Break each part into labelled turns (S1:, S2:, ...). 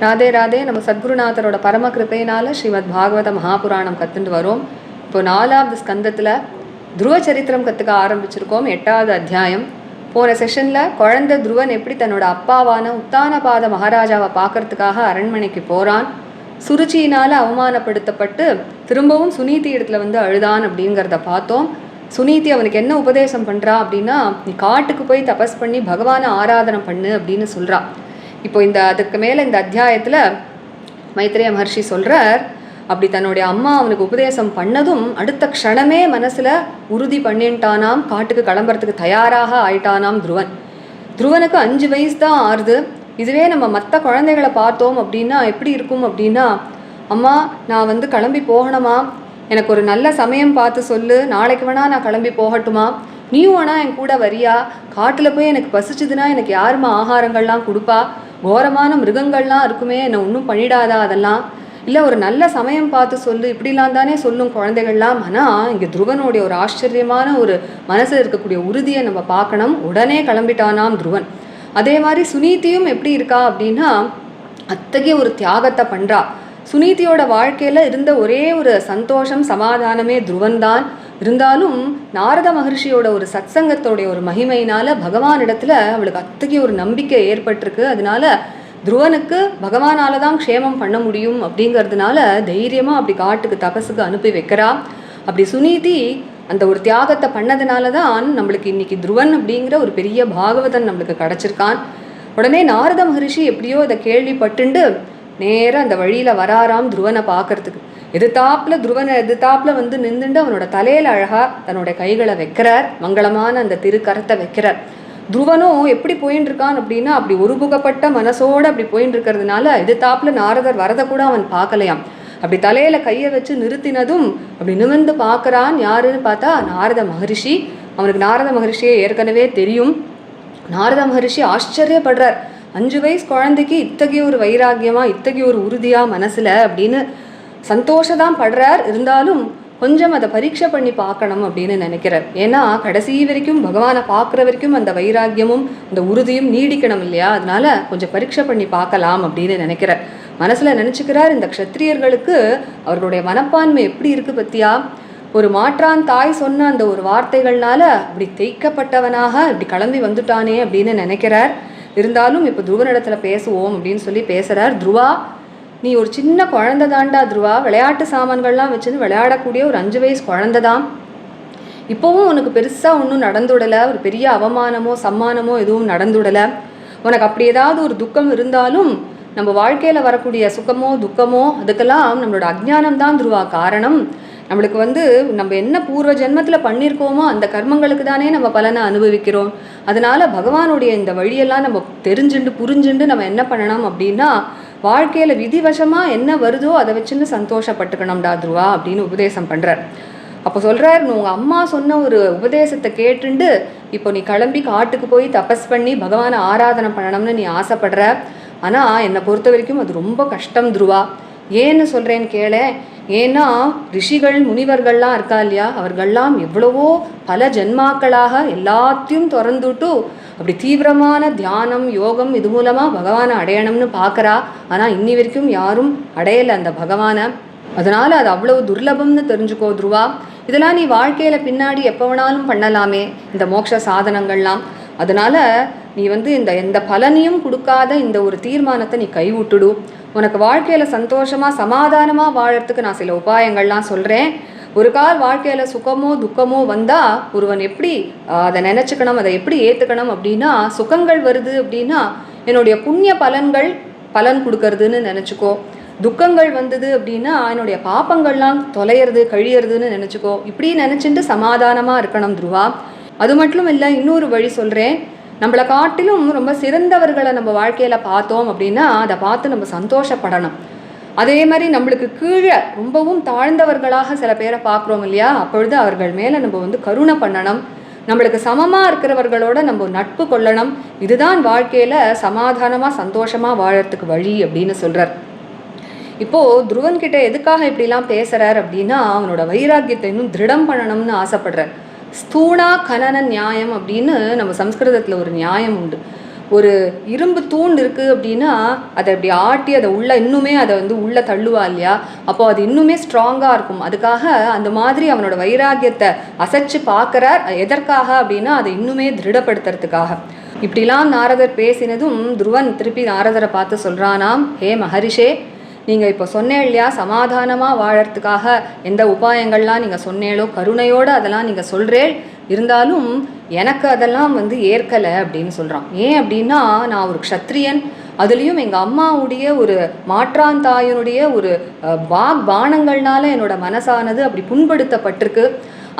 S1: ராதே ராதே. நம்ம சத்குருநாதரோட பரம கிருப்பையினால ஸ்ரீமத் பாகவத மகாபுராணம் கற்றுட்டு வரோம். இப்போ 4வது ஸ்கந்தத்தில் துருவ சரித்திரம் கற்றுக்க ஆரம்பிச்சிருக்கோம். 8வது அத்தியாயம். போன செஷனில் குழந்தை துருவன் எப்படி தன்னோட அப்பாவான உத்தானபாத மகாராஜாவை பார்க்கறதுக்காக அரண்மனைக்கு போகிறான். சுருச்சியினால் அவமானப்படுத்தப்பட்டு திரும்பவும் சுனீதி இடத்துல வந்து அழுதான் அப்படிங்கிறத பார்த்தோம். சுனீதி அவனுக்கு என்ன உபதேசம் பண்ணுறா அப்படின்னா, நீ காட்டுக்கு போய் தபஸ் பண்ணி பகவானை ஆராதனை பண்ணு அப்படின்னு சொல்கிறா. இப்போ அதுக்கு மேலே இந்த அத்தியாயத்தில் மைத்ரேய மகர்ஷி சொல்கிறார், அப்படி தன்னுடைய அம்மா அவனுக்கு உபதேசம் பண்ணதும் அடுத்த க்ஷணமே மனசில் உறுதி பண்ணிட்டானாம், காட்டுக்கு கிளம்புறதுக்கு தயாராக ஆயிட்டானாம் துருவன். துருவனுக்கு 5 வயசு தான் ஆறுது. இதுவே நம்ம மற்ற குழந்தைகளை பார்த்தோம் அப்படின்னா எப்படி இருக்கும் அப்படின்னா, அம்மா நான் வந்து கிளம்பி போகணுமா, எனக்கு ஒரு நல்ல சமயம் பார்த்து சொல்லு, நாளைக்கு வேணா நான் கிளம்பி போகட்டுமா, நீயும் வேணா என் கூட வரியா, காட்டில் போய் எனக்கு பசிச்சுதுன்னா எனக்கு யாருமா ஆகாரங்கள்லாம் கொடுப்பா, கோரமான மிருகங்கள்லாம் இருக்குமே, என்னை ஒன்றும் பண்ணிடாதா, அதெல்லாம் இல்லை ஒரு நல்ல சமயம் பார்த்து சொல்லு, இப்படிலாம் தானே சொல்லும் குழந்தைகள்லாம். ஆனால் இங்கே துருவனுடைய ஒரு ஆச்சரியமான ஒரு மனசில் இருக்கக்கூடிய உறுதியை நம்ம பார்க்கணும். உடனே கிளம்பிட்டானாம் துருவன். அதே மாதிரி சுனீதியும் எப்படி இருக்கா அப்படின்னா, அத்தகைய ஒரு தியாகத்தை பண்ணுறா. சுனீதியோட வாழ்க்கையில் இருந்த ஒரே ஒரு சந்தோஷம் சமாதானமே துருவன் தான். இருந்தாலும் நாரத மகர்ஷியோட ஒரு சத்சங்கத்தோடைய ஒரு மகிமையினால பகவானிடத்துல அவளுக்கு அத்தகைய ஒரு நம்பிக்கை ஏற்பட்டிருக்கு. அதனால துருவனுக்கு பகவானால தான் க்ஷேமம் பண்ண முடியும் அப்படிங்கிறதுனால தைரியமாக அப்படி காட்டுக்கு தபஸுக்கு அனுப்பி வைக்கிறா. அப்படி சுனீதி அந்த ஒரு தியாகத்தை பண்ணதுனால தான் நம்மளுக்கு இன்னைக்கு துருவன் அப்படிங்கிற ஒரு பெரிய பாகவதன் நம்மளுக்கு கிடச்சிருக்கான். உடனே நாரத மகரிஷி எப்படியோ இதை கேள்விப்பட்டுண்டு நேராக அந்த வழியில் வராராம் துருவனை பார்க்கறதுக்கு. துருவனை எதிர்த்தாப்புல வந்து நின்றுண்டு அவனோட தலையில் அழகாக தன்னோட கைகளை வைக்கிறார், மங்களமான அந்த திருக்கரத்தை வைக்கிறார். துருவனும் எப்படி போயின்னு இருக்கான் அப்படின்னா, அப்படி ஒருமுகப்பட்ட மனசோடு அப்படி போயின்னு இருக்கிறதுனால எதிர்த்தாப்புல நாரதர் வரதை கூட அவன் பார்க்கலையாம். அப்படி தலையில் கையை வச்சு நிறுத்தினதும் அப்படி நிமிர்ந்து பார்க்குறான். யாருன்னு பார்த்தா நாரத மகரிஷி. அவனுக்கு நாரத மகரிஷியை ஏற்கனவே தெரியும். நாரத மகரிஷி ஆச்சரியப்படுறார், 5 வயசு குழந்தைக்கு இத்தகைய ஒரு வைராக்கியமாக, இத்தகைய ஒரு உறுதியாக மனசில் அப்படின்னு சந்தோஷதான் படுறார். இருந்தாலும் கொஞ்சம் அதை பரீட்சை பண்ணி பார்க்கணும் அப்படின்னு நினைக்கிறார். ஏன்னா கடைசி வரைக்கும் பகவானை பார்க்குற வரைக்கும் அந்த வைராக்கியமும் அந்த உறுதியும் நீடிக்கணும் இல்லையா, அதனால கொஞ்சம் பரீட்சை பண்ணி பார்க்கலாம் அப்படின்னு நினைக்கிறார். மனசில் நினச்சிக்கிறார், இந்த க்ஷத்ரியர்களுக்கு அவர்களுடைய மனப்பான்மை எப்படி இருக்குது பத்தியா, ஒரு மாற்றான் தாய் சொன்ன அந்த ஒரு வார்த்தைகள்னால அப்படி தேய்க்கப்பட்டவனாக இப்படி கிளம்பி வந்துட்டானே அப்படின்னு நினைக்கிறார். இருந்தாலும் இப்போ துருவனிடத்துல பேசுவோம் அப்படின்னு சொல்லி பேசுகிறார். துருவா, நீ ஒரு சின்ன குழந்தை தாண்டா துருவா, விளையாட்டு சாமான்கள்லாம் வச்சுன்னு விளையாடக்கூடிய ஒரு 5 வயசு குழந்தை தான். இப்போவும் உனக்கு பெருசாக ஒன்றும் நடந்துடலை, ஒரு பெரிய அவமானமோ சம்மானமோ எதுவும் நடந்துடலை. உனக்கு அப்படி ஏதாவது ஒரு துக்கம் இருந்தாலும் நம்ம வாழ்க்கையில் வரக்கூடிய சுகமோ துக்கமோ அதுக்கெல்லாம் நம்மளோட அஜ்ஞானம் தான் துருவா காரணம். நம்மளுக்கு வந்து நம்ம என்ன பூர்வ ஜென்மத்தில் பண்ணியிருக்கோமோ அந்த கர்மங்களுக்கு தானே நம்ம பலனை அனுபவிக்கிறோம். அதனால் பகவானுடைய இந்த வழியெல்லாம் நம்ம தெரிஞ்சுண்டு புரிஞ்சுண்டு நம்ம என்ன பண்ணணும் அப்படின்னா, வாழ்க்கையில் விதிவசமாக என்ன வருதோ அதை வச்சுன்னு சந்தோஷப்பட்டுக்கணும்டா துருவா அப்படின்னு உபதேசம் பண்ணுறார். அப்போ சொல்கிறார், உங்கள் அம்மா சொன்ன ஒரு உபதேசத்தை கேட்டுண்டு இப்போ நீ கிளம்பி காட்டுக்கு போய் தபஸ் பண்ணி பகவானை ஆராதனை பண்ணணும்னு நீ ஆசைப்படுற. ஆனால் என்னை பொறுத்த வரைக்கும் அது ரொம்ப கஷ்டம் துருவா. ஏன்னு சொல்கிறேன்னு கேள. ஏன்னா ரிஷிகள் முனிவர்கள்லாம் இருக்கா இல்லையா, அவர்கள்லாம் எவ்வளவோ பல ஜென்மாக்களாக எல்லாத்தையும் திறந்துட்டு அப்படி தீவிரமான தியானம் யோகம் இது மூலமாக பகவானை அடையணும்னு பார்க்குறா. ஆனால் இன்னி வரைக்கும் யாரும் அடையலை அந்த பகவானை. அதனால் அது அவ்வளவு துர்லபம்னு தெரிஞ்சுக்கோ துருவா. இதெல்லாம் நீ வாழ்க்கையில் பின்னாடி எப்போ வேணாலும் பண்ணலாமே இந்த மோட்ச சாதனங்கள்லாம். அதனால் நீ வந்து எந்த பலனையும் கொடுக்காத இந்த ஒரு தீர்மானத்தை நீ கைவிட்டுடு. உனக்கு வாழ்க்கையில் சந்தோஷமாக சமாதானமாக வாழறதுக்கு நான் சில உபாயங்கள்லாம் சொல்கிறேன். ஒரு கால் வாழ்க்கையில் சுகமோ துக்கமோ வந்தால் ஒருவன் எப்படி அதை நினச்சிக்கணும், அதை எப்படி ஏற்றுக்கணும் அப்படின்னா, சுகங்கள் வருது அப்படின்னா என்னுடைய புண்ணிய பலன் கொடுக்கறதுன்னு நினச்சிக்கோ. துக்கங்கள் வந்தது அப்படின்னா என்னுடைய பாப்பங்கள்லாம் தொலையிறது கழியறதுன்னு நினச்சிக்கோ. இப்படி நினச்சிட்டு சமாதானமாக இருக்கணும் துருவா. அது மட்டும் இல்லை, இன்னொரு வழி சொல்கிறேன். நம்மளை காட்டிலும் ரொம்ப சிறந்தவர்களை நம்ம வாழ்க்கையில் பார்த்தோம் அப்படின்னா அதை பார்த்து நம்ம சந்தோஷப்படணும். அதே மாதிரி நம்மளுக்கு கீழே ரொம்பவும் தாழ்ந்தவர்களாக சில பேரை பார்க்குறோம் இல்லையா, அப்பொழுது அவர்கள் மேலே நம்ம வந்து கருணை பண்ணணும். நம்மளுக்கு சமமாக இருக்கிறவர்களோட நம்ம நட்பு கொள்ளணும். இதுதான் வாழ்க்கையில் சமாதானமாக சந்தோஷமாக வாழறதுக்கு வழி அப்படின்னு சொல்கிறார். இப்போது துருவன்கிட்ட எதுக்காக இப்படிலாம் பேசுகிறார் அப்படின்னா, அவனோட வைராக்கியத்தை இன்னும் திருடம் பண்ணணும்னு ஆசைப்படுறார். ஸ்தூணா கனன நியாயம் அப்படின்னு நம்ம சம்ஸ்கிருதத்தில் ஒரு நியாயம் உண்டு. ஒரு இரும்பு தூண் இருக்குது அப்படின்னா அதை அப்படி ஆட்டி அதை இன்னுமே அதை உள்ளே தள்ளுவா இல்லையா, அப்போது அது இன்னுமே ஸ்ட்ராங்காக இருக்கும். அதுக்காக அந்த மாதிரி அவனோட வைராக்கியத்தை அசைச்சு பார்க்குறார். எதற்காக அப்படின்னா அதை இன்னுமே திருடப்படுத்துறதுக்காக. இப்படிலாம் நாரதர் பேசினதும் துருவன் திருப்பி நாரதரை பார்த்து சொல்கிறானாம், ஹே மகரிஷே, நீங்கள் இப்போ சொன்னேன் இல்லையா, சமாதானமாக வாழறதுக்காக எந்த உபாயங்கள்லாம் நீங்கள் சொன்னேளோ கருணையோடு அதெல்லாம் நீங்கள் சொல்கிறேன், இருந்தாலும் எனக்கு அதெல்லாம் ஏற்கலை அப்படின்னு சொல்கிறான். ஏன் அப்படின்னா நான் ஒரு க்ஷத்ரியன், அதுலேயும் எங்கள் அம்மாவுடைய ஒரு மாற்றாந்தாயனுடைய ஒரு பானங்கள்னால என்னோட மனசானது அப்படி புண்படுத்தப்பட்டிருக்கு.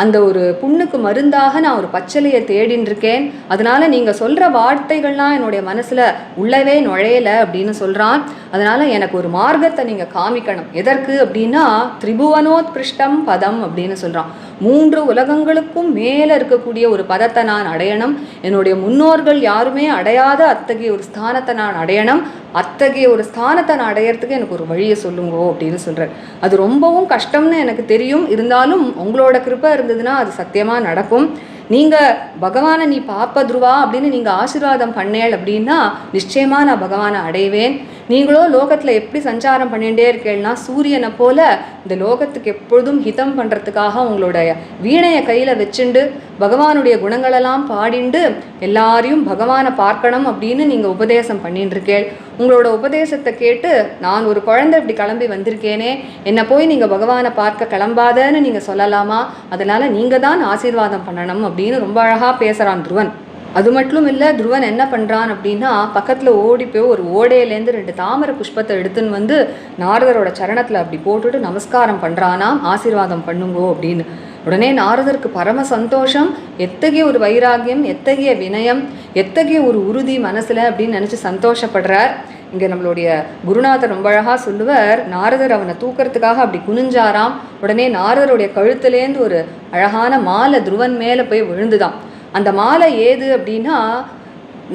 S1: அந்த ஒரு புண்ணுக்கு மருந்தாக நான் ஒரு பச்சளையை தேடின்னு இருக்கேன். அதனால நீங்கள் சொல்கிற வார்த்தைகள்லாம் என்னுடைய மனசில் உள்ளவே நுழையலை அப்படின்னு சொல்கிறான். அதனால் எனக்கு ஒரு மார்க்கத்தை நீங்கள் காமிக்கணும். எதற்கு அப்படின்னா திரிபுவனோத்பிருஷ்டம் பதம் அப்படின்னு சொல்கிறான். 3 உலகங்களுக்கும் மேலே இருக்கக்கூடிய ஒரு பதத்தை நான் அடையணும். என்னுடைய முன்னோர்கள் யாருமே அடையாத அத்தகைய ஒரு ஸ்தானத்தை நான் அடையணும். அத்தகைய ஒரு ஸ்தானத்தை நான் அடையிறதுக்கு எனக்கு ஒரு வழியை சொல்லுங்கோ அப்படின்னு சொல்கிறார். அது ரொம்பவும் கஷ்டம்னு எனக்கு தெரியும், இருந்தாலும் உங்களோட கிருபை இருந்ததுன்னா அது சத்தியமாக நடக்கும். நீங்கள் பகவானை நீ பாப்ப துருவா அப்படின்னு நீங்கள் ஆசீர்வாதம் பண்ணேள் அப்படின்னா நிச்சயமாக நான் பகவானை அடைவேன். நீங்களோ லோகத்தில் எப்படி சஞ்சாரம் பண்ணிகிட்டே இருக்கேன்னா சூரியனை போல இந்த லோகத்துக்கு எப்பொழுதும் ஹிதம் பண்ணுறதுக்காக உங்களுடைய வீணையை கையில் வச்சுண்டு பகவானுடைய குணங்களெல்லாம் பாடிண்டு எல்லாரையும் பகவானை பார்க்கணும் அப்படின்னு நீங்கள் உபதேசம் பண்ணிட்டு இருக்கேள். உங்களோட உபதேசத்தை கேட்டு நான் ஒரு குழந்தை இப்படி கிளம்பி வந்திருக்கேனே, என்னை போய் நீங்கள் பகவானை பார்க்க கிளம்பாதன்னு நீங்கள் சொல்லலாமா? அதனால் நீங்கள் தான் ஆசீர்வாதம் பண்ணணும் அப்படின்னு ரொம்ப அழகாக பேசுகிறான் துருவன். அது மட்டும் இல்லை, துருவன் என்ன பண்ணுறான் அப்படின்னா பக்கத்தில் ஓடி போய் ஒரு ஓடையிலேருந்து 2 தாமரை புஷ்பத்தை எடுத்துன்னு நாரதரோட சரணத்தில் அப்படி போட்டுட்டு நமஸ்காரம் பண்ணுறானாம், ஆசீர்வாதம் பண்ணுங்கோ அப்படின்னு. உடனே நாரதருக்கு பரம சந்தோஷம். எத்தகைய ஒரு வைராகியம், எத்தகைய வினயம், எத்தகைய ஒரு உறுதி மனசில் அப்படின்னு நினச்சி சந்தோஷப்படுறார். இங்கே நம்மளுடைய குருநாதர் ரொம்ப அழகாக சொல்லுவார், நாரதர் அவனை தூக்கிறதுக்காக அப்படி குனிஞ்சாராம். உடனே நாரதருடைய கழுத்துலேருந்து ஒரு அழகான மாலை துருவன் மேலே போய் விழுந்துதான். அந்த மாலை ஏது அப்படின்னா,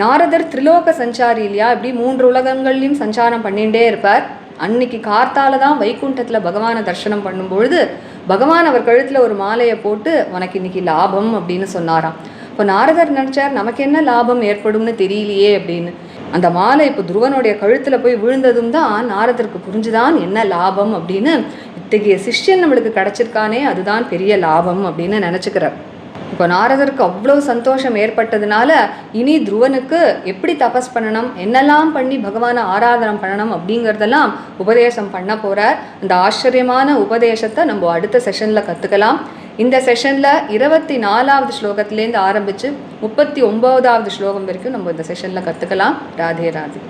S1: நாரதர் திரிலோக சஞ்சாரி இல்லையா, இப்படி 3 உலகங்கள்லையும் சஞ்சாரம் பண்ணிகிட்டே இருப்பார். அன்னைக்கு கார்த்தால தான் வைகுண்டத்தில் பகவானை தரிசனம் பண்ணும்பொழுது பகவான் அவர் கழுத்தில் ஒரு மாலையை போட்டு உனக்கு இன்னைக்கு லாபம் அப்படின்னு சொன்னாராம். இப்போ நாரதர் நினச்சார், நமக்கு என்ன லாபம் ஏற்படும்னு தெரியலையே அப்படின்னு. அந்த மாலை இப்போ துருவனுடைய கழுத்தில் போய் விழுந்ததும் தான் நாரதருக்கு புரிஞ்சுதான் என்ன லாபம் அப்படின்னு. இத்தகைய சிஷ்யன் நம்மளுக்கு கிடச்சிருக்கானே அதுதான் பெரிய லாபம் அப்படின்னு நினச்சிக்கிறார். இப்போ நாரதருக்கு அவ்வளோ சந்தோஷம் ஏற்பட்டதுனால இனி துருவனுக்கு எப்படி தபஸ் பண்ணணும், என்னெல்லாம் பண்ணி பகவானை ஆராதனம் பண்ணணும் அப்படிங்கிறதெல்லாம் உபதேசம் பண்ண போகிறார். அந்த ஆச்சரியமான உபதேசத்தை நம்ம அடுத்த செஷனில் கற்றுக்கலாம். இந்த செஷனில் 24வது ஸ்லோகத்திலேருந்து ஆரம்பித்து 39வது ஸ்லோகம் வரைக்கும் நம்ம இந்த செஷனில் கற்றுக்கலாம். ராதே ராதே.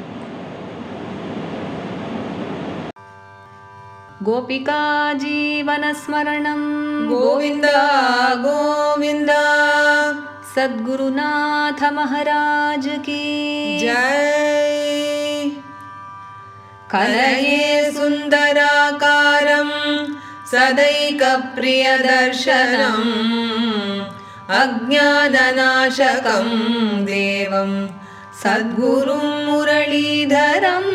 S1: गोपिका जीवनस्मरणं
S2: गोविन्द गोविन्द।
S1: सद्गुरुनाथ महाराज की
S2: जय। कलये सुन्दराकारं सदैकप्रियदर्शनम् अज्ञाननाशकं देवं सद्गुरुं मुरलीधरम्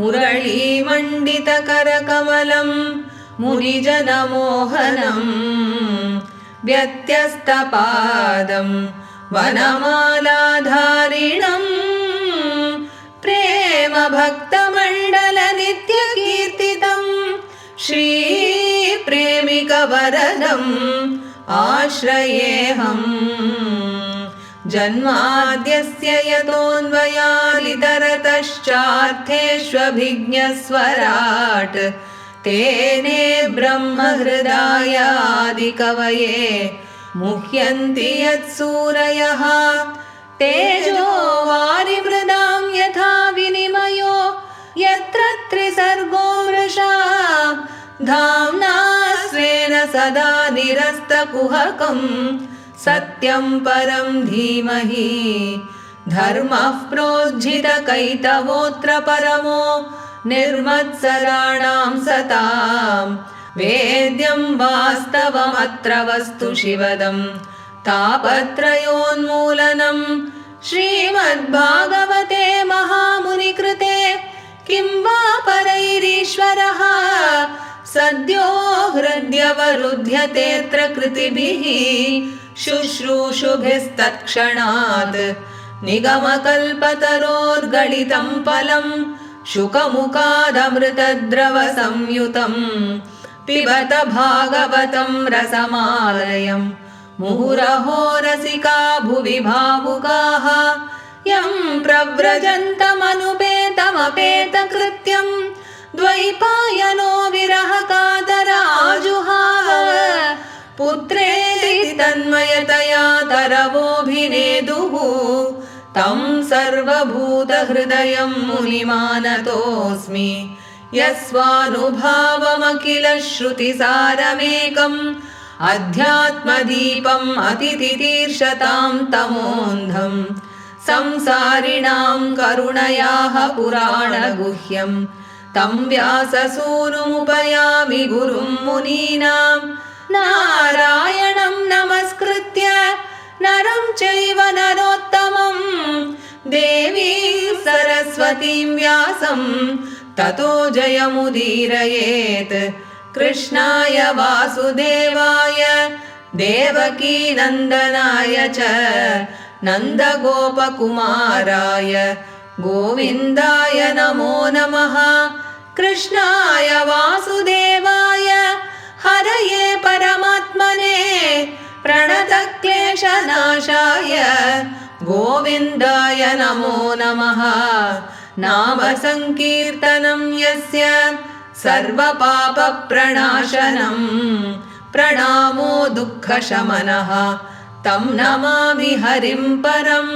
S2: मुरलीमण्डितकरकमलं मुनिजनमोहनं व्यत्यस्तपादं वनमालाधारिणं प्रेमभक्तमण्डलनित्यकीर्तितं श्रीप्रेमिकवरदम् आश्रयेऽहम्। जन्माद्यस्य यतोऽन्वयादितरतश्चार्थेष्वभिज्ञस्वराट् तेने ब्रह्महृदायादिकवये मुह्यन्ति यत्सूरयः। तेजो वारिमृदां यथा विनिमयो यत्र त्रिसर्गो मृषा धाम्ना स्वेन सदा निरस्तकुहकम् सत्यं परं धीमहि। धर्मः प्रोज्झितकैतवोऽत्र परमो निर्मत्सराणां सतां वेद्यं वास्तवमत्र वस्तु शिवदं तापत्रयोन्मूलनं। श्रीमद्भागवते महामुनिकृते किं वा परैरीश्वरः सद्यो हृद्यवरुध्यतेऽत्र कृतिभिः शुश्रूषुभिस्तत्क्षणात् निगमकल्पतरोर्गलितं फलं शुकमुखादमृतद्रवसंयुतं पिबत भागवतं रसमालयं मुहुरहो रसिका भुवि भावुकाः यं प्रव्रजन्तमनुपेतमपेतकृत्यं द्वैपायनो विरहकातराजुहाव पुत्रेति तन्मयतया तरवोऽभिनेदुः तं सर्वभूतहृदयं मुनिमानतोऽस्मि यस्वानुभावमखिल श्रुतिसारमेकम् अध्यात्मदीपम् अतितितीर्षतां तमोऽन्धं संसारिणां करुणयाः पुराणगुह्यं तं व्याससूनुमुपयामि गुरुं मुनीनां नारायणं नमस्कृत्य नरं चैव नरोत्तमं देवीं सरस्वतीं व्यासं ततो जयमुदीरयेत् कृष्णाय वासुदेवाय देवकीनन्दनाय च नन्दगोपकुमाराय गोविन्दाय नमो नमः कृष्णाय वासुदेवाय हरये परमात्मने प्रणतक्लेशनाशाय गोविन्दाय नमो नमः नाम संकीर्तनं यस्य सर्वपापप्रणाशनं प्रणामो दुःखशमनः तं नमामि हरिं परम्।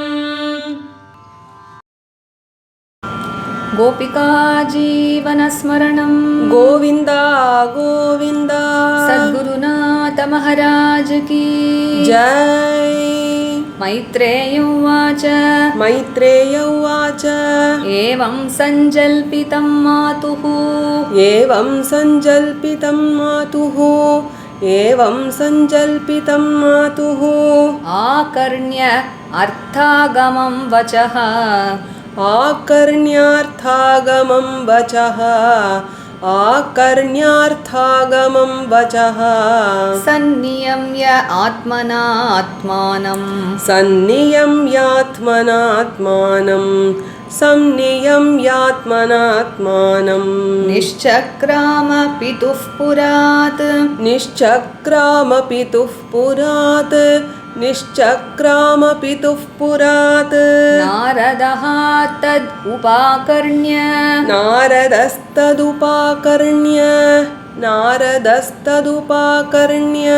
S1: गोपिका जीवनस्मरणं
S3: गोविन्द गोविन्द
S1: सद्गुरुनाथ महाराज की
S3: जय।
S1: मैत्रेय उवाच
S3: मैत्रेय उवाच
S1: एवं सञ्जल्पितं मातुः
S3: एवं सञ्जल्पितं मातुः एवं सञ्जल्पितं मातुः
S1: आकर्ण्य अर्थागमं वचः
S3: आकर्ण्यार्थागमं वचः आकर्ण्यार्थागमं वचः
S1: सन्नियम्य आत्मनात्मानं
S3: सन्नियम्यात्मनात्मानं संनियम्यात्मनात्मानं
S1: निश्चक्राम पितुः पुरात्
S3: निश्चक्राम पितुः पुरात् निश्चक्राम पितुः पुरात्
S1: नारदः तद् उपाकर्ण्य
S3: नारदस्तदुपाकर्ण्य नारदस्तदुपाकर्ण्य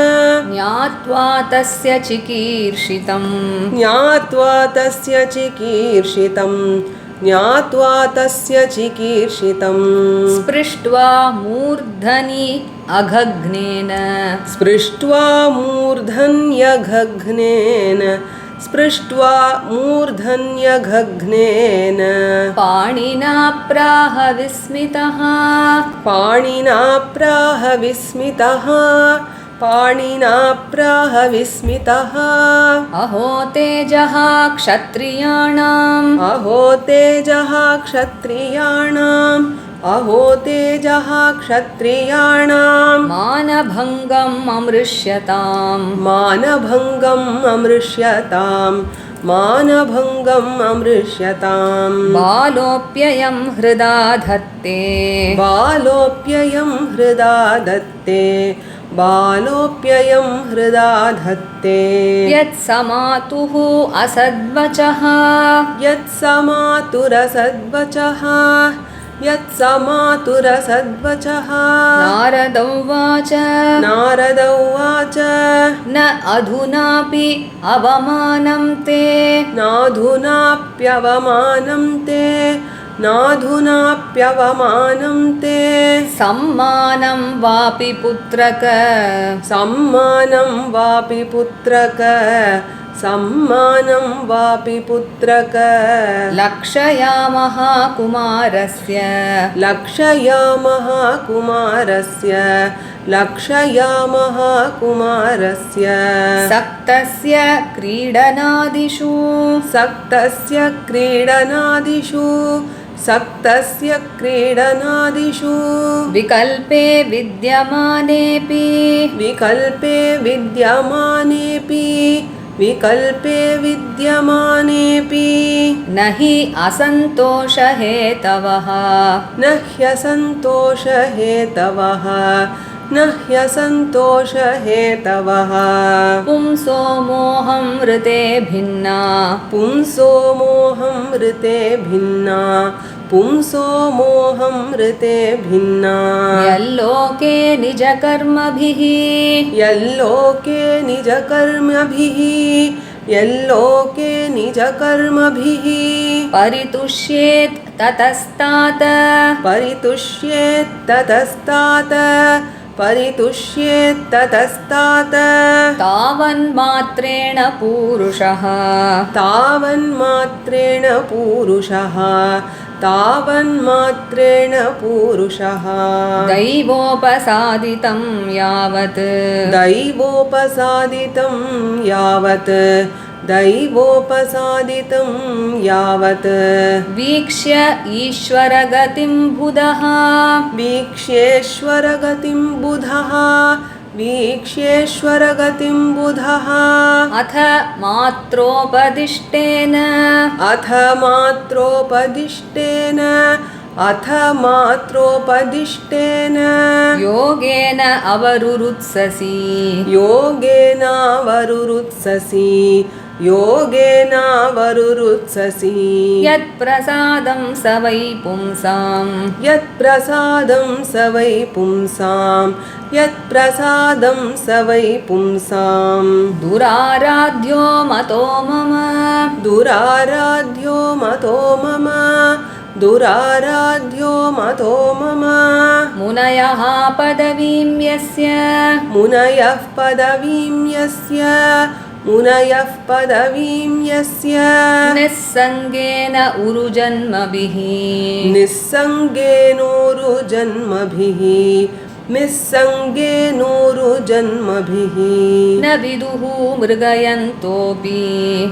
S1: ज्ञात्वा तस्य चिकीर्षितम्
S3: ज्ञात्वा तस्य चिकीर्षितम् ज्ञात्वा तस्य चिकीर्षितम्
S1: स्पृष्ट्वा मूर्धनि अघघ्नेन
S3: स्पृष्ट्वा मूर्धन्यघघ्नेन स्पृष्ट्वा मूर्धन्यघघ्नेन
S1: पाणिना प्राह विस्मितः
S3: पाणिना प्राह विस्मितः पाणिना प्राह विस्मितः
S1: अहो तेजः क्षत्रियाणाम्
S3: अहो तेजः क्षत्रियाणाम् अहो तेजः क्षत्रियाणाम्
S1: मानभङ्गम् अमृष्यताम्
S3: मानभङ्गम् अमृष्यताम् मानभङ्गम् अमृष्यताम्
S1: बालोऽप्ययं हृदा धत्ते
S3: बालोऽप्ययं हृदा दत्ते बालोऽप्ययं हृदा धत्ते
S1: यत्समातुः असद्वचः
S3: यत्समातुरसद्वचः यत्समातुरसद्वचः
S1: नारद उवाच
S3: नारद उवाच
S1: न अधुनापि अवमानं ते
S3: नाधुनाप्यवमानं ते नाधुनाप्यवमानं ते
S1: सम्मानं वापि पुत्रक
S3: सम्मानं वापि पुत्रक सम्मानं वापि पुत्रक
S1: लक्षयामः कुमारस्य
S3: लक्षयामः कुमारस्य लक्षयामः कुमारस्य
S1: सक्तस्य क्रीडनादिषु
S3: सक्तस्य क्रीडनादिषु सक्तस्य क्रीडनादिषु
S1: विकल्पे विद्यमानेऽपि
S3: विकल्पे विद्यमानेऽपि विकल्पे विद्यमानेऽपि
S1: न हि असन्तोषहेतवः
S3: न ह्यसन्तोषहेतवः न ह्यसन्तोषहेतवः
S1: पुंसो मोहं ऋते भिन्ना
S3: पुंसो मोहं ऋते भिन्ना पुंसो मोहं ऋते भिन्ना
S1: यल्लोके निजकर्मभिः
S3: यल्लोके निजकर्मभिः यल्लोके निजकर्मभिः
S1: परितुष्येत् ततस्तात्
S3: परितुष्येत् ततस्तात् परितुष्येत् ततस्तात्
S1: तावन्मात्रेण पूरुषः
S3: तावन्मात्रेण पूरुषः तावन्मात्रेण पूरुषः
S1: दैवोपसादितं यावत्
S3: दैवोपसादितं यावत् दैवोपसादितं यावत्
S1: वीक्ष्य ईश्वरगतिं बुधः
S3: वीक्ष्येश्वरगतिं बुधः वीक्ष्येश्वरगतिं बुधः
S1: अथ मात्रोपदिष्टेन
S3: अथ मात्रोपदिष्टेन अथ मात्रोपदिष्टेन
S1: योगेन अवरुरुत्ससि
S3: योगेनावरुरुत्ससि योगेनावरुरुत्ससि
S1: यत्प्रसादं स वै पुंसाम्
S3: यत्प्रसादं स वै पुंसां यत्प्रसादं स वै पुंसां
S1: दुराराध्यो मतो मम
S3: दुराराध्यो मतो मम दुराराध्यो मतो मम
S1: मुनयः पदवीं यस्य
S3: मुनयः पदवीं यस्य मुनयः पदवीं यस्य
S1: निस्सङ्गेन उरुजन्मभिः
S3: निस्सङ्गेनोरुजन्मभिः निस्सङ्गेनोरुजन्मभिः
S1: न विदुः मृगयन्तोऽपि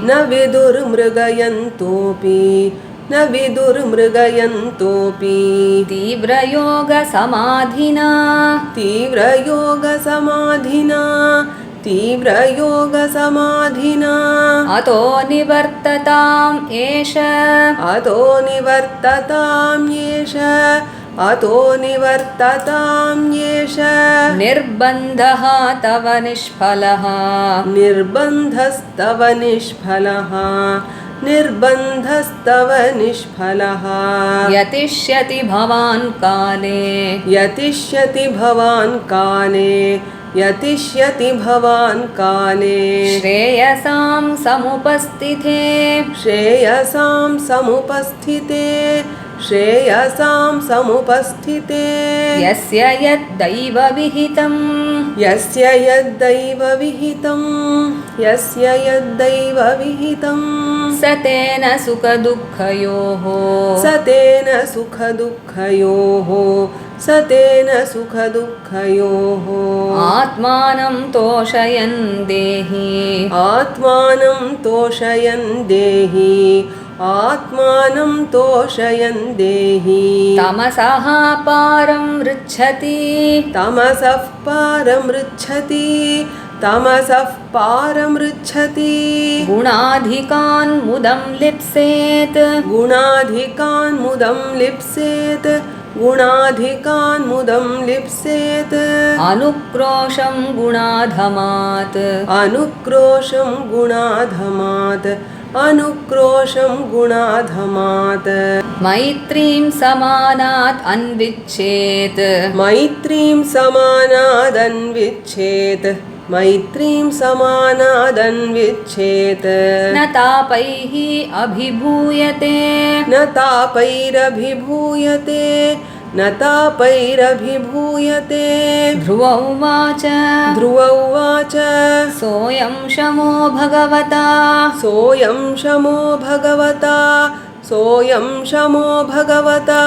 S3: न विदुर्मृगयन्तोऽपि न विदुर्मृगयन्तोऽपि
S1: तीव्रयोगसमाधिना
S3: तीव्रयोगसमाधिना तीव्रयोगसमाधिना
S1: अतो निवर्तताम् एष
S3: अतो निवर्तताम् येष अतो निवर्तताम् येष
S1: निर्बन्धः तव निष्फलः
S3: निर्बन्धस्तव निष्फलः निर्बन्धस्तव निष्फलः
S1: यतिष्यति भवान् काले
S3: यतिष्यति भवान् काले यतिष्यति भवान् काले
S1: श्रेयसां समुपस्थिते
S3: श्रेयसां समुपस्थिते श्रेयसां समुपस्थिते
S1: यस्य यद्दैवविहितं
S3: यस्य यद्दैवविहितं यस्य यद्दैवविहितं
S1: स तेन सुखदुःखयोः
S3: स तेन सुखदुःखयोः स तेन सुखदुःखयोः
S1: आत्मानं तोषयन् देहि
S3: आत्मानं तोषयन् देहि आत्मानं तोषयन् देहि
S1: तमसः पारं ऋच्छति
S3: तमसः पारमृच्छति तमसः पारमृच्छति
S1: गुणाधिकान् मुदं लिप्सेत्
S3: गुणाधिकान् मुदं लिप्सेत् गुणाधिकान् मुदं लिप्सेत्
S1: अनुक्रोशं गुणाधमात्
S3: अनुक्रोशं गुणाधमात् अनुक्रोशं गुणाधमात्
S1: मैत्रीं समानात् अन्विच्छेत्
S3: मैत्रीं समानादन्विच्छेत् मैत्रीं समानादन्विच्छेत्
S1: न तापैः अभिभूयते
S3: न तापैरभिभूयते न तापैरभिभूयते
S1: ध्रुव उवाच
S3: ध्रुव उवाच
S1: सोऽयं शमो भगवता
S3: सोऽयं शमो भगवता सोऽयं शमो भगवता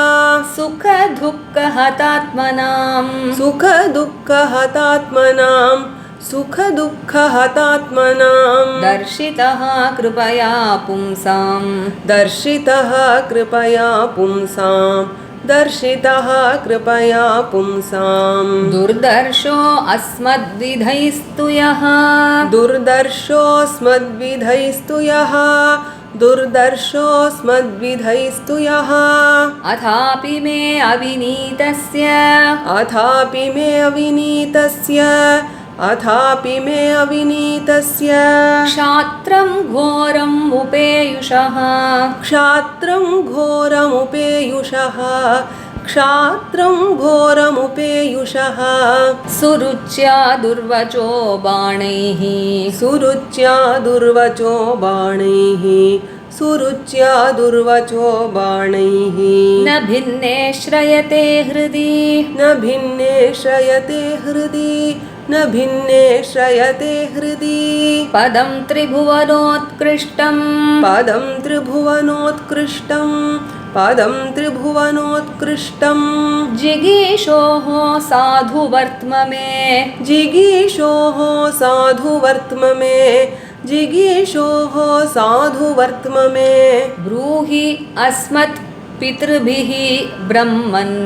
S1: सुखदुःखहतात्मनां
S3: सुखदुःखहतात्मनां सुखदुःखहतात्मनां
S1: दर्शितः कृपया पुंसां
S3: दर्शितः कृपया पुंसां दर्शितः कृपया पुंसां
S1: दुर्दर्शो अस्मद्विधैस्तु यः
S3: दुर्दर्शोऽस्मद्विधैस्तु यः दुर्दर्शोऽस्मद्विधैस्तु यः
S1: अथापि मे अविनीतस्य
S3: अथापि मे अविनीतस्य अथापि मे अविनीतस्य
S1: क्षात्रं घोरम् उपेयुषः
S3: क्षात्रं घोरमुपेयुषः क्षात्रं घोरमुपेयुषः
S1: सुरुच्या दुर्वचो बाणैः
S3: सुरुच्या दुर्वचो बाणैः सुरुच्या दुर्वचो बाणैः
S1: न भिन्ने श्रयते हृदि
S3: न भिन्ने श्रयते हृदि न भिन्ने श्रयते हृदि
S1: पदं त्रिभुवनोत्कृष्टं
S3: पदं त्रिभुवनोत्कृष्टं पदं त्रिभुवनोत्कृष्टं
S1: जिगीषोः साधुवर्त्म मे
S3: जिगीषोः साधुवर्त्म मे जिगीषोः साधुवर्त्म मे
S1: ब्रूहि अस्मत् पितृभिः ब्रह्मन्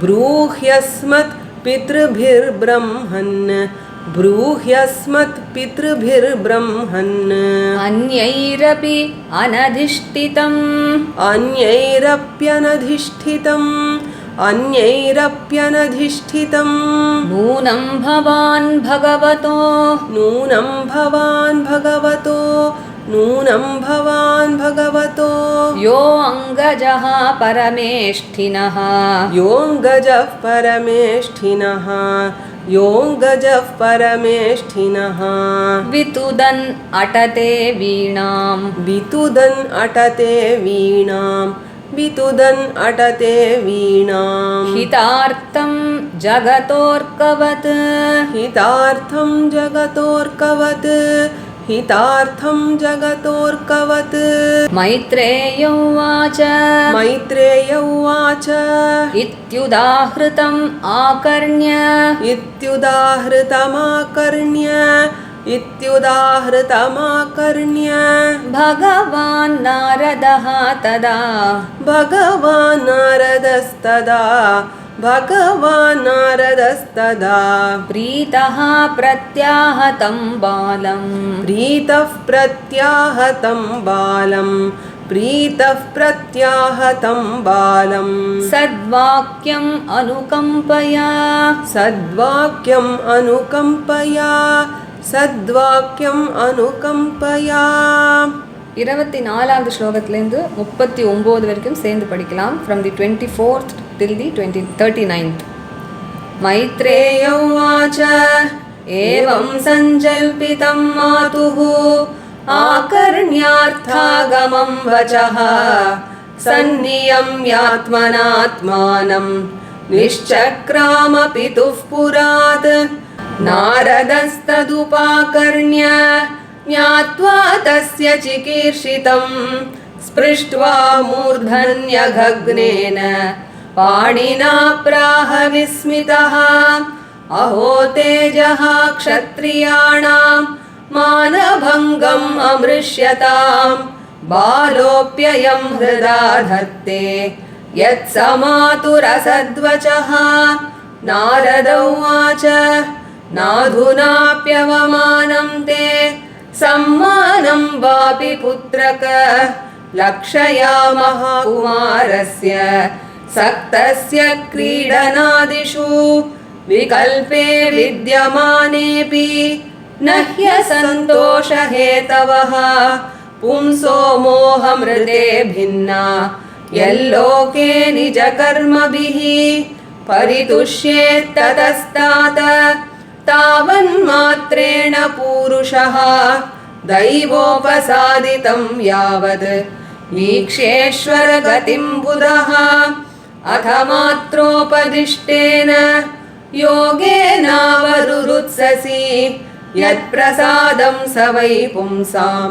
S3: ब्रूह्यस्मत् पितृभिर्ब्रह्मन् ब्रूह्यस्मत् पितृभिर्ब्रह्मन्
S1: अन्यैरपि अनधिष्ठितम्
S3: अन्यैरप्यनधिष्ठितम् अन्यैरप्यनधिष्ठितम्
S1: नूनं भवान् भगवतो
S3: नूनं भवान् भगवतो नूनं भवान् भगवतो
S1: यो अङ्गजः परमेष्ठिनः
S3: योऽङ्गजः परमेष्ठिनः योऽङ्गजः परमेष्ठिनः
S1: वितुदन् अटते वीणां
S3: वितुदन् अटते वीणां वितुदन् अटते वीणां
S1: हितार्थं जगतोऽर्कवत्
S3: हितार्थं जगतोऽर्कवत् हितार्थं जगतोऽर्कवत्
S1: मैत्रेय उवाच
S3: मैत्रेय उवाच
S1: इत्युदाहृतम् आकर्ण्य
S3: इत्युदाहृतमाकर्ण्य इत्युदाहृतमाकर्ण्य
S1: भगवान् नारदः तदा
S3: भगवान् नारदस्तदा भगवान् नारदस्तदा
S1: प्रीतः प्रत्याहतं बालम्
S3: प्रीतः प्रत्याहतं बालं प्रीतः प्रत्याहतं बालं
S1: सद्वाक्यम् अनुकम्पया
S3: सद्वाक्यम् अनुकम्पया सद्वाक्यम् अनुकम्पया
S1: 24வது ஸ்லோகத்திலேருந்து 39 வரைக்கும் சேர்ந்து படிக்கலாம் from the 24th till the 39th Maitreya उवाच एवं सञ्जल्पितं मातुः आकर्ण्यार्थागमं वचः सन्नियम्यात्मनात्मानं निश्चक्राम पितुः पुरात् नारदस्तदुपाकर्ण्य ज्ञात्वा तस्य चिकीर्षितं स्पृष्ट्वा मूर्धन्यघग्नेन पाणिना प्राह विस्मितः अहो तेजः क्षत्रियाणां मानभङ्गम् अमृष्यतां बालोऽप्ययं हृदा धत्ते यत्समातुरसद्वचः नारद उवाच नाधुनाप्यवमानं ते सम्मानं वापि पुत्रक लक्षयामः कुमारस्य सक्तस्य क्रीडनादिषु विकल्पे विद्यमानेऽपि न ह्यसन्तोषहेतवः पुंसो मोहमृते भिन्ना यल्लोके निजकर्मभिः परितुष्येत्ततस्तात तावन्मात्रेण पूरुषः दैवोपसादितं यावद् वीक्षेश्वर गतिं बुधः अथ मात्रोपदिष्टेन योगेनावरुरुत्ससि यत्प्रसादं स वै पुंसां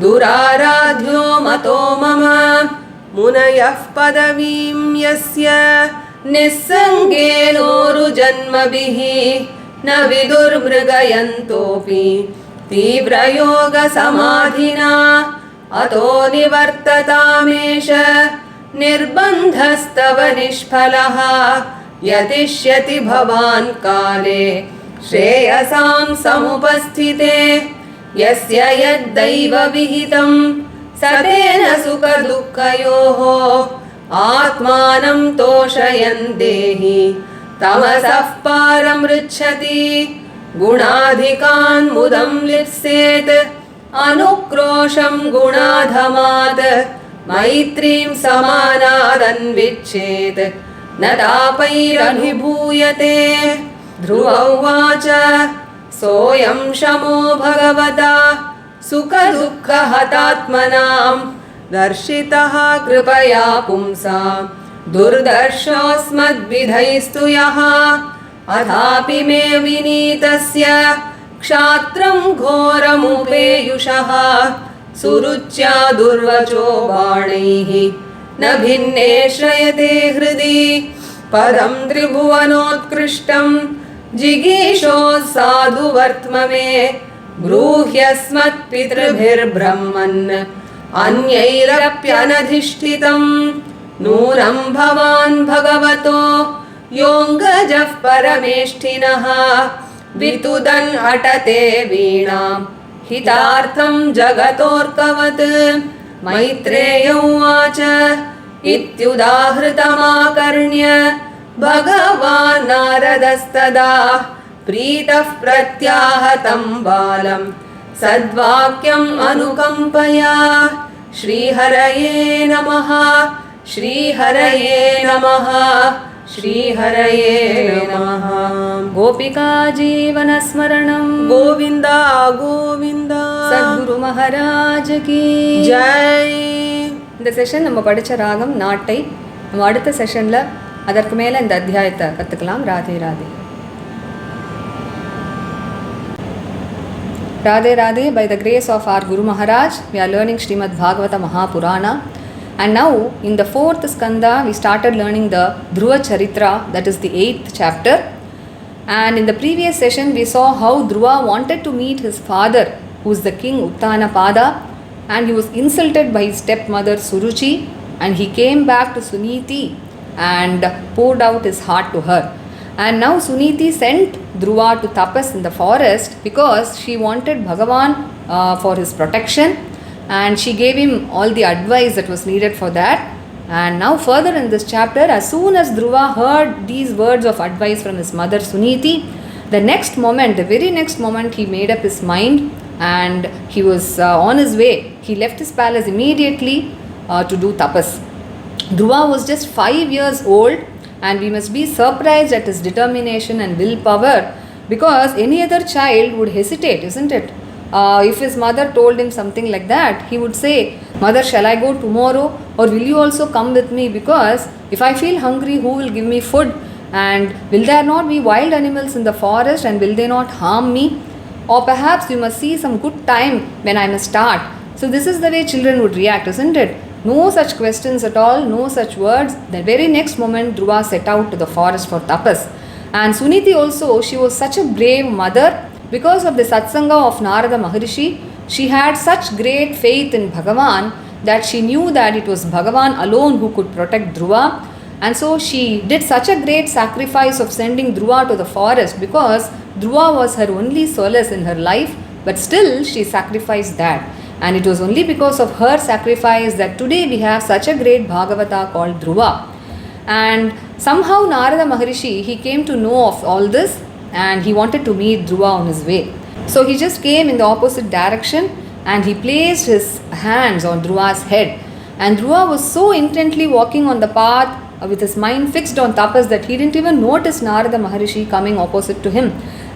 S1: दुराराध्यो मतो मम मुनयः पदवीं यस्य निस्सङ्गेनोरुजन्मभिः न विदुर्मृगयन्तोऽपि तीव्रयोगसमाधिना अतो निवर्ततामेष
S3: निर्बन्धस्तव निष्फलः यतिष्यति भवान् काले श्रेयसां समुपस्थिते यस्य यद्दैव विहितं स तेन सुखदुःखयोः आत्मानं तोषयन् देहि तमसः पारमृच्छति गुणाधिकान् मुदं लिप्सेत् अनुक्रोशं गुणाधमात् मैत्रीं समानादन्विच्छेत् न तापैरभिभूयते ध्रुव उवाच सोऽयं शमो भगवता सुखदुःखहतात्मनां दर्शितः कृपया पुंसां दुर्दर्शोऽस्मद्विधैस्तु यः अथापि मे विनीतस्य क्षात्रं घोरमुपेयुषः सुरुच्या दुर्वचो बाणैः न भिन्ने श्रयते हृदि पदं त्रिभुवनोत्कृष्टं जिगीषोः साधु वर्त्म मे ब्रूह्यस्मत्पितृभिर्ब्रह्मन् अन्यैरप्यनधिष्ठितं नूनं भवान् भगवतो योऽङ्गजः परमेष्ठिनः वितुदन् अटते वीणां हितार्थं जगतोऽर्कवत् मैत्रेय उवाच इत्युदाहृतमाकर्ण्य भगवान् नारदस्तदा प्रीतः प्रत्याहतं बालं सद्वाक्यम् अनुकम्पया श्रीहरये नमः श्रीहरये नमः श्रीहरये नमः
S1: गोपिका जीवनस्मरणं
S3: गोविन्द गोविन्द
S1: சத்குரு மகாராஜ் கி
S3: ஜெய்.
S1: இந்த செஷன் நம்ம படித்த ராகம் நாட்டை நம்ம அடுத்த செஷனில் அதற்கு மேலே இந்த அத்தியாயத்தை கற்றுக்கலாம். Radhe Radhe. Radhe Radhe. By the grace of our Guru Maharaj, we are learning Srimad Bhagavata Mahapurana. And now in the 4th skanda, we started learning the Dhruva Charitra, that is the 8th chapter. And in the previous session, we saw how Dhruva wanted to meet his father, who is the king Uttanapada, and he was insulted by his stepmother Suruchi, and he came back to Suniti and poured out his heart to her. And now Suniti sent Dhruva to tapas in the forest because she wanted Bhagavan for his protection, and she gave him all the advice that was needed for that. And now further in this chapter, as soon as Dhruva heard these words of advice from his mother Suniti, the next moment, the very next moment, he made up his mind and he was on his way. He left his palace immediately to do tapas. Dhruva was just 5 years old, and we must be surprised at his determination and willpower, because any other child would hesitate, isn't it? If his mother told him something like that, he would say, "Mother, shall I go tomorrow, or will you also come with me? Because if I feel hungry, who will give me food? And will there not be wild animals in the forest, and will they not harm me? Or perhaps you must see some good time when I must start." So this is the way children would react, isn't it? No such questions at all, no such words. The very next moment, Dhruva set out to the forest for tapas. And Suniti also, she was such a brave mother. Because of the satsanga of Narada Maharishi, she had such great faith in Bhagavan that she knew that it was Bhagavan alone who could protect Dhruva. And so she did such a great sacrifice of sending Dhruva to the forest, because Dhruva was her only solace in her life, but still she sacrificed that. And it was only because of her sacrifice that today we have such a great Bhagavata called Dhruva. And somehow Narada Maharishi, he came to know of all this, and he wanted to meet Dhruva on his way. So he just came in the opposite direction, and he placed his hands on Dhruva's head. And Dhruva was so intently walking on the path with his mind fixed on tapas that he didn't even notice Narada Maharishi coming opposite to him.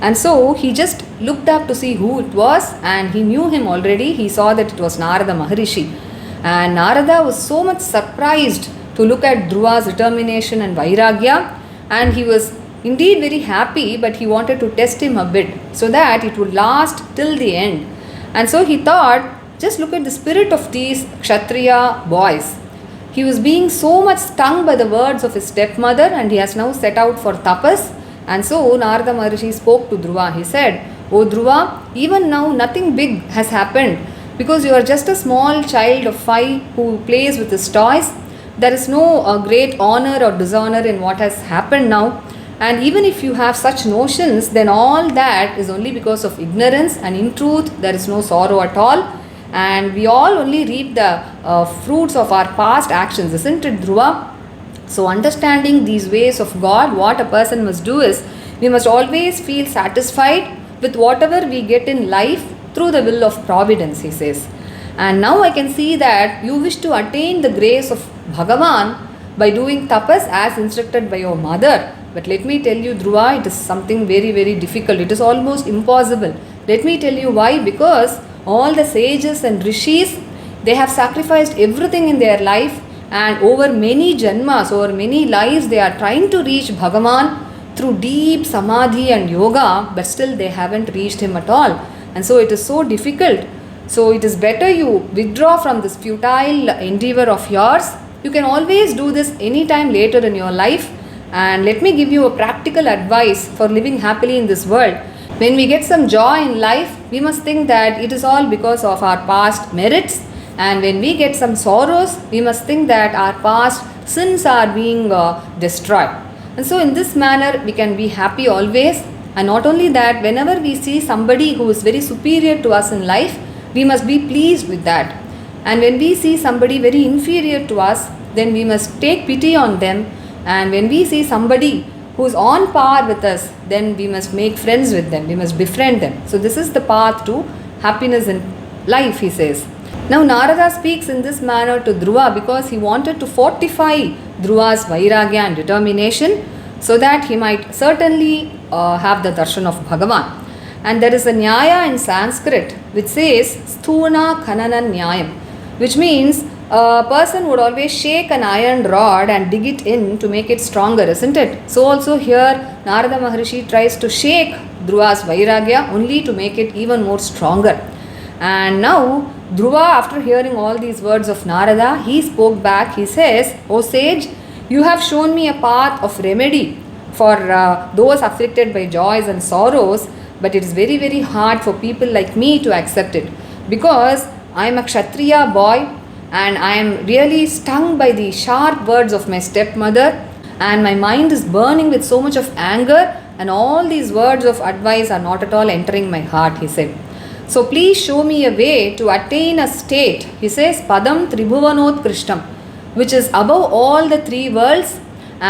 S1: And so he just looked up to see who it was, and he knew him already. He saw that it was Narada Maharishi. And Narada was so much surprised to look at Dhruva's determination and vairagya, and he was indeed very happy, but he wanted to test him a bit so that it would last till the end. And so he thought, just look at the spirit of these Kshatriya boys. He was being so much stung by the words of his stepmother, and he has now set out for tapas. And so Narada Maharishi spoke to Dhruva. He said, "Oh Dhruva, even now nothing big has happened, because you are just a small child of 5 who plays with his toys. There is no great honor or dishonor in what has happened now. And even if you have such notions, then all that is only because of ignorance, and in truth, there is no sorrow at all. And we all only reap the fruits of our past actions, isn't it, Dhruva? So, understanding these ways of God, what a person must do is, we must always feel satisfied with whatever we get in life through the will of providence, he says. And now I can see that you wish to attain the grace of Bhagavan by doing tapas as instructed by your mother. But let me tell you, Dhruva, it is something very, very difficult. It is almost impossible. Let me tell you why. Because all the sages and rishis, they have sacrificed everything in their life, and over many janmas, over many lives, they are trying to reach Bhagavan through deep samadhi and yoga, but still they haven't reached him at all. And so it is so difficult. So it is better you withdraw from this futile endeavor of yours. You can always do this anytime later in your life. And let me give you a practical advice for living happily in this world. When we get some joy in life, we must think that it is all because of our past merits. And when we get some sorrows, we must think that our past sins are being destroyed. And so in this manner, we can be happy always. And not only that, whenever we see somebody who is very superior to us in life, we must be pleased with that. And when we see somebody very inferior to us, then we must take pity on them. And when we see somebody who is on par with us, then we must make friends with them. We must befriend them. So this is the path to happiness in life, he says. Now Narada speaks in this manner to Dhruva because he wanted to fortify Dhruva's vairagya and determination, so that he might certainly have the darshan of Bhagavan. And there is a nyaya in Sanskrit which says sthuna khanana nyayam, which means a person would always shake an iron rod and dig it in to make it stronger, isn't it? So also here Narada Maharishi tries to shake Dhruva's vairagya only to make it even more stronger. And now Dhruva, after hearing all these words of Narada, he spoke back. He says, "O sage, you have shown me a path of remedy for those afflicted by joys and sorrows, but it is very, very hard for people like me to accept it, because I am a Kshatriya boy and I am really stung by the sharp words of my stepmother, and my mind is burning with so much of anger, and all these words of advice are not at all entering my heart," he said. "So please show me a way to attain a state," he says, "Padam Tribhuvanot Krishtam, which is above all the three worlds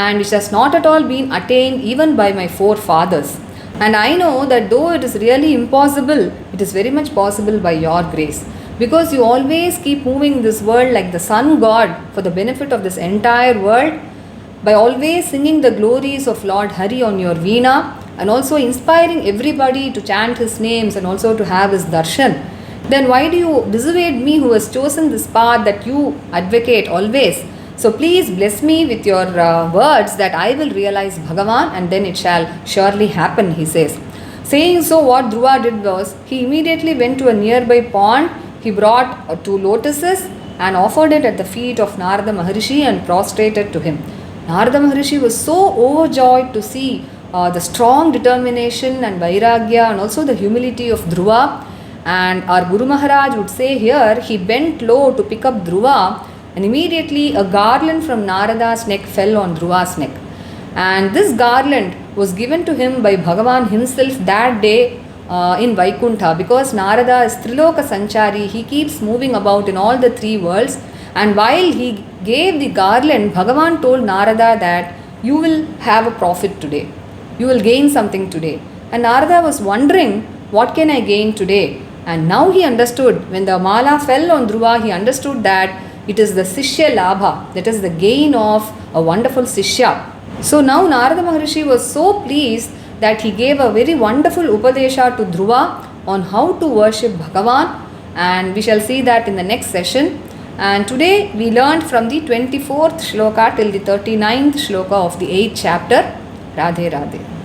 S1: and which has not at all been attained even by my forefathers. And I know that though it is really impossible, it is very much possible by your grace, because you always keep moving this world like the sun god for the benefit of this entire world, by always singing the glories of Lord Hari on your veena, and also inspiring everybody to chant his names and also to have his darshan. Then why do you dissuade me who has chosen this path that you advocate always? So please bless me with your words that I will realize Bhagavan, and then it shall surely happen," he says. Saying so, what Dhruva did was, he immediately went to a nearby pond. He brought 2 lotuses and offered it at the feet of Narada Maharishi and prostrated to him. Narada Maharishi was so overjoyed to see the strong determination and vairagya and also the humility of Dhruva. And our Guru Maharaj would say here, he bent low to pick up Dhruva, and immediately a garland from Narada's neck fell on Dhruva's neck. And this garland was given to him by Bhagavan himself that day in Vaikuntha, because Narada is Triloka Sanchari. He keeps moving about in all the 3 worlds. And while he gave the garland, Bhagavan told Narada that you will have a profit today. You will gain something today. And Narada was wondering, what can I gain today? And now he understood, when the mala fell on Dhruva, he understood that it is the Sishya Labha, that is the gain of a wonderful Sishya. So now Narada Maharishi was so pleased that he gave a very wonderful Upadesha to Dhruva on how to worship Bhagavan, and we shall see that in the next session. And today we learned from the 24th shloka till the 39th shloka of the 8th chapter. Radhe Radhe.